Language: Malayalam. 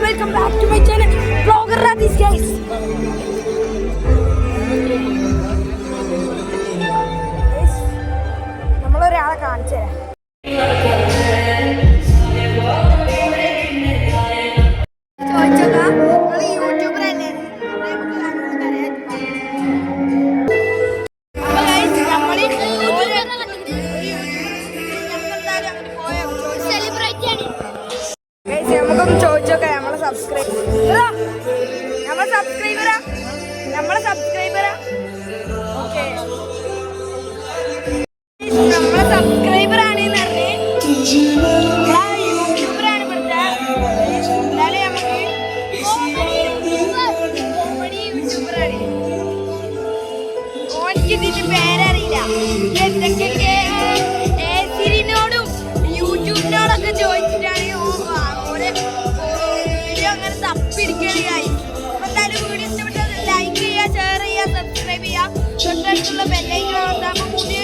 Welcome back to my channel, Vlogger Radis, guys. നമ്മളൊരാളെ കാണിച്ചു തരാം. നമുക്കൊന്ന് ചോദിച്ചോക്കാം. നമ്മളെ സബ്സ്ക്രൈബറാ ഓക്കെ, നമ്മളെ സബ്സ്ക്രൈബറാണെന്ന് പറഞ്ഞ് യൂട്യൂബറാണ് ഇവിടുത്തെ. എന്നാലും നമുക്ക് കോമഡി യൂട്യൂബറാണ്. ഓനിക്ക് ഇതിന്റെ പേരറിയില്ല. എന്തൊക്കെ ഏസിനോടും യൂട്യൂബിനോടൊക്കെ ചോദിച്ചിട്ടാണ് വീഡിയോ അങ്ങനെ തപ്പിടിക്കുകയായി. അപ്പൊ എന്തായാലും വീഡിയോ ഇഷ്ടപ്പെട്ടത് ലൈക്ക് ചെയ്യുക, ഷെയർ ചെയ്യുക, സബ്സ്ക്രൈബ് ചെയ്യുക, തൊട്ടടുത്തുള്ള ബെല്ലൈക്കൺ അമർത്താൻ പുതിയ